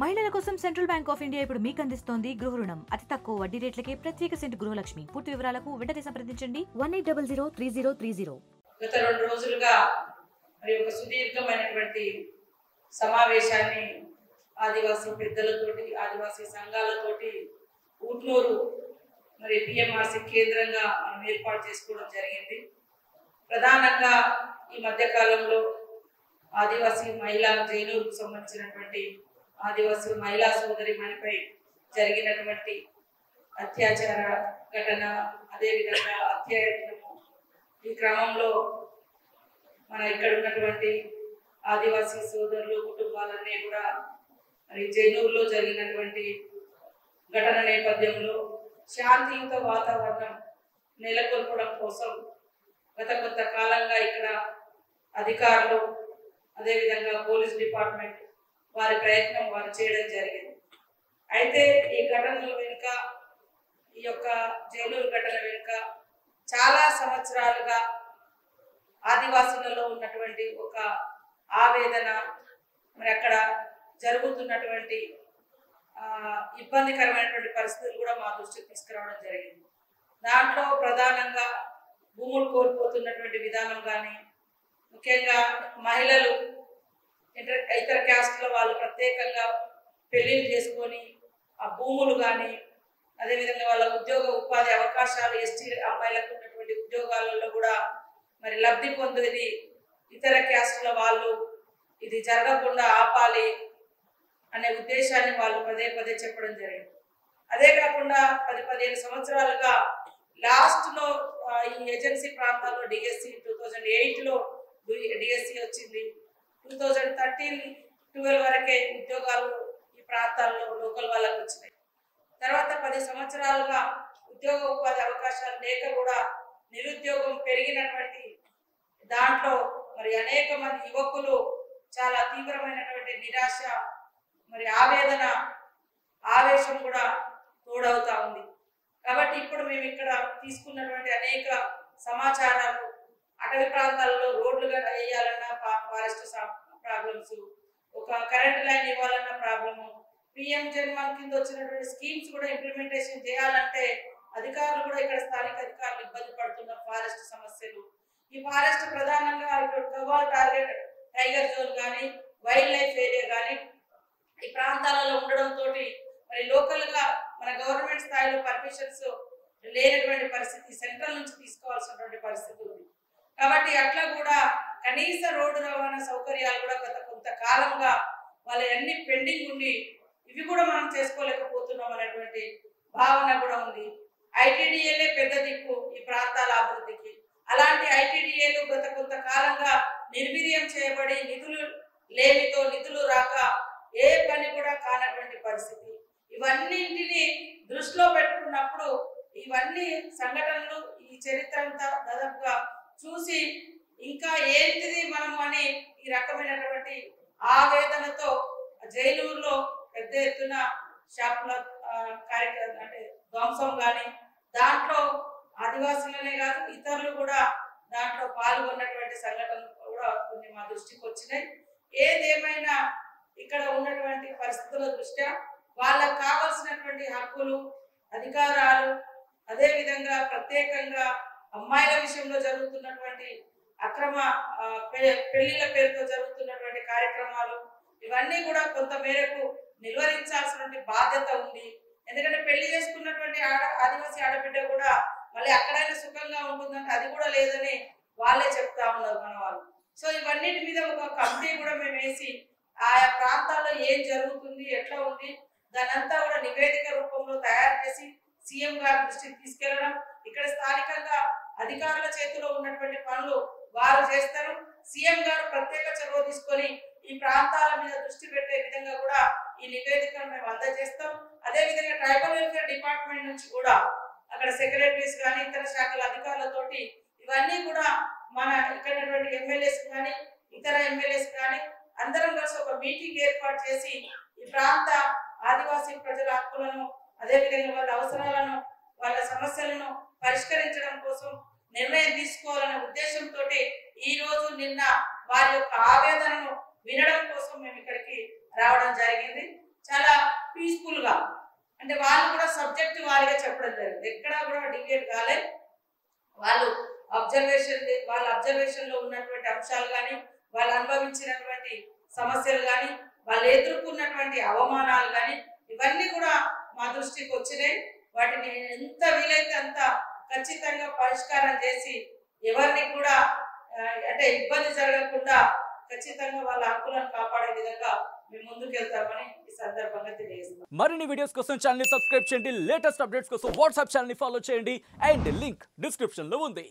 మహిళల కోసం central bank of India ఇప్పుడు మీకు అందిస్తోంది గృహ రుణం. అతి తక్కువ వడ్డీ రేట్లకే ప్రత్యేక సెంటు గృహలక్ష్మి. పూర్తి వివరాలకు వెంటనే సంప్రదించండి 18003030. గత 2 రోజులుగా మరి ఒక సుదీర్ఘమైనటువంటి సమావేశాన్ని ఆదివాసీ పెద్దలతోటి ఆదివాసీ సంఘాలతోటి ఊట్నూరు మరి పిఎంఆర్సీ కేంద్రంగా మనం ఏర్పాటు చేసుకోవడం జరిగింది. ప్రధానంగా ఈ మధ్యకాలంలో ఆదివాసీ మహిళా జైనూరుకు సంబంధించినటువంటి ఆదివాసీ మహిళా సోదరి మనపై జరిగినటువంటి అత్యాచార ఘటన, అదేవిధంగా అత్యాయత్నము, ఈ క్రమంలో మన ఇక్కడ ఉన్నటువంటి ఆదివాసీ సోదరులు కుటుంబాలన్నీ కూడా మరి జైనూరులో జరిగినటువంటి ఘటన నేపథ్యంలో శాంతియుత వాతావరణం నెలకొల్పడం కోసం గత కొంతకాలంగా ఇక్కడ అధికారులు అదేవిధంగా పోలీస్ డిపార్ట్మెంట్ వారి ప్రయత్నం వారు చేయడం జరిగింది. అయితే ఈ ఘటనల వెనుక, ఈ యొక్క జైనూరు ఘటన వెనుక చాలా సంవత్సరాలుగా ఆదివాసులలో ఉన్నటువంటి ఒక ఆవేదన, మరి అక్కడ జరుగుతున్నటువంటి ఇబ్బందికరమైనటువంటి పరిస్థితులు కూడా మా దృష్టికి తీసుకురావడం జరిగింది. దాంట్లో ప్రధానంగా భూములు కోల్పోతున్నటువంటి విధానం కానీ, ముఖ్యంగా మహిళలు ఇతర క్యాస్ట్ల వాళ్ళు ప్రత్యేకంగా పెళ్లిళ్ళు చేసుకొని ఆ భూములు కానీ, అదేవిధంగా వాళ్ళ ఉద్యోగ ఉపాధి అవకాశాలు ఎస్టీ అమ్మాయిలకు ఉన్నటువంటి ఉద్యోగాలలో కూడా మరి లబ్ధి పొందేది ఇతర క్యాస్ట్ల వాళ్ళు ఇది జరగకుండా ఆపాలి అనే ఉద్దేశాన్ని వాళ్ళు పదే పదే చెప్పడం జరిగింది. అదే కాకుండా 10-15 సంవత్సరాలుగా లాస్ట్లో ఈ ఏజెన్సీ ప్రాంతాల్లో డిఎస్సి 2008లో డిఎస్సి వచ్చింది. 2013-12 వరకే ఉద్యోగాలు ఈ ప్రాంతాల్లో లోకల్ వాళ్ళకు వచ్చినాయి. తర్వాత 10 సంవత్సరాలుగా ఉద్యోగ ఉపాధి అవకాశాలు లేక కూడా నిరుద్యోగం పెరిగినటువంటి దాంట్లో మరి అనేక మంది యువకులు చాలా తీవ్రమైనటువంటి నిరాశ, మరి ఆవేదన, ఆవేశం కూడా తోడవుతా ఉంది. కాబట్టి ఇప్పుడు మేము ఇక్కడ తీసుకున్నటువంటి అనేక సమాచారాలు, అటవీ ప్రాంతాలలో రోడ్లుగా వేయాలన్నా ఫారెస్ట్ ప్రాబ్లమ్స్, ఒక కరెంట్ లైన్ ఇవ్వాలన్న ప్రాబ్లము, పిఎం జన్మన్ కింద వచ్చినటువంటి స్కీమ్స్ కూడా ఇంప్లిమెంటేషన్ చేయాలంటే అధికారులు కూడా ఇక్కడ స్థానిక అధికారులు ఇబ్బంది పడుతున్న ఫారెస్ట్ సమస్యలు. ఈ ఫారెస్ట్ ప్రధానంగా ఇప్పుడు గవాల్ టార్గెట్ టైగర్ జోన్ కానీ, వైల్డ్ లైఫ్ ఏరియా కానీ ఈ ప్రాంతాలలో ఉండడంతో మరి లోకల్ గా మన గవర్నమెంట్ స్థాయిలో పర్మిషన్స్ లేనటువంటి పరిస్థితి, సెంట్రల్ నుంచి తీసుకోవాల్సినటువంటి పరిస్థితి ఉంది. కాబట్టి అట్లా కూడా కనీస రోడ్డు రవాణా సౌకర్యాలు కూడా గత కొంతకాలంగా వాళ్ళ అన్ని పెండింగ్ ఉండి ఇవి కూడా మనం చేసుకోలేకపోతున్నాం అనేటువంటి భావన కూడా ఉంది. ఐటీడీఏలే పెద్ద దిక్కు ఈ ప్రాంతాల అభివృద్ధికి. అలాంటి ఐటీడీఏలు గత కొంతకాలంగా నిర్వీర్యం చేయబడి నిధులు లేమితో, నిధులు రాక ఏ పని కూడా కానటువంటి పరిస్థితి. ఇవన్నింటినీ దృష్టిలో పెట్టుకున్నప్పుడు ఇవన్నీ సంఘటనలు, ఈ చరిత్ర అంతా దాదాపుగా చూసి ఇంకా ఏంటిది మనము అని ఈ రకమైనటువంటి ఆవేదనతో జైనూరులో పెద్ద ఎత్తున షాపుల కార్యక్రమం అంటే ధ్వంసం కానీ, దాంట్లో ఆదివాసులనే కాదు ఇతరులు కూడా దాంట్లో పాల్గొన్నటువంటి సంఘటనలు కూడా కొన్ని మా దృష్టికి వచ్చినాయి. ఏదేమైనా ఇక్కడ ఉన్నటువంటి పరిస్థితుల దృష్ట్యా వాళ్ళకు కావాల్సినటువంటి హక్కులు, అధికారాలు, అదేవిధంగా ప్రత్యేకంగా అమ్మాయిల విషయంలో జరుగుతున్నటువంటి అక్రమ పెళ్లిళ్ళ పేరుతో జరుగుతున్నటువంటి కార్యక్రమాలు, ఇవన్నీ కూడా కొంత మేరకు నిర్వహించాల్సినటువంటి బాధ్యత ఉంది. ఎందుకంటే పెళ్లి చేసుకున్నటువంటి ఆదివాసీ ఆడబిడ్డ కూడా మళ్ళీ అక్కడైనా సుఖంగా ఉంటుందంటే అది కూడా లేదని వాళ్ళే చెప్తా ఉన్నారు మన వాళ్ళు. సో ఇవన్నిటి మీద ఒక కమిటీ కూడా మేము వేసి ఆయా ప్రాంతాల్లో ఏం జరుగుతుంది, ఎట్లా ఉంది, దానంతా కూడా నివేదిక రూపంలో తయారు చేసి సీఎం గారి దృష్టికి తీసుకెళ్లడం, ఇక్కడ స్థానికంగా అధికారుల చేతిలో ఉన్నటువంటి పనులు వారు చేస్తారు. సీఎం గారు ప్రత్యేక చొరవ తీసుకొని ఈ ప్రాంతాల మీద దృష్టి పెట్టే విధంగా కూడా ఈ నివేదికను మేము అందజేస్తాం. అదేవిధంగా ట్రైబల్ వెల్ఫేర్ డిపార్ట్మెంట్ నుంచి కూడా అక్కడ సెక్రటరీస్ కానీ ఇతర శాఖల అధికారులతోటి ఇవన్నీ కూడా మన ఇక్కడ ఎమ్మెల్యేస్ కానీ ఇతర ఎమ్మెల్యేస్ కానీ అందరం కలిసి ఒక మీటింగ్ ఏర్పాటు చేసి ఈ ప్రాంత ఆదివాసీ ప్రజల హక్కులను, అదేవిధంగా వాళ్ళ అవసరాలను, వాళ్ళ సమస్యలను పరిష్కరించడం కోసం నిర్ణయం తీసుకోవాలనే ఉద్దేశంతో ఈ రోజు నిన్న వారి యొక్క ఆవేదనను వినడం కోసం మేము ఇక్కడికి రావడం జరిగింది. చాలా పీస్ఫుల్ గా, అంటే వాళ్ళు కూడా సబ్జెక్ట్ వారిగా చెప్పడం జరిగింది. ఎక్కడా కూడా డివియేట్ కాలే. వాళ్ళు వాళ్ళ అబ్జర్వేషన్ లో ఉన్నటువంటి అంశాలు కానీ, వాళ్ళు అనుభవించినటువంటి సమస్యలు కానీ, వాళ్ళు ఎదుర్కొన్నటువంటి అవమానాలు కానీ, ఇవన్నీ కూడా మా దృష్టికి వచ్చినాయి. వాటిని ఎంత వీలైతే అంత ఖచ్చితంగా పరిష్కారం చేసి ఎవరిని కూడా అంటే ఇబ్బంది జరగకుండా ఖచ్చితంగా వాళ్ళ హక్కులను కాపాడే విధంగా మేము ముందుకెళ్తామని ఈ సందర్భంగా తెలియజేస్తాం. మరిన్ని వీడియోస్ కోసం ఛానల్ ని సబ్స్క్రైబ్ చేయండి, లేటెస్ట్ అప్డేట్స్ కోసం వాట్సాప్ ఛానల్ ని ఫాలో చేయండి అండ్ లింక్ డిస్క్రిప్షన్ లో ఉంది.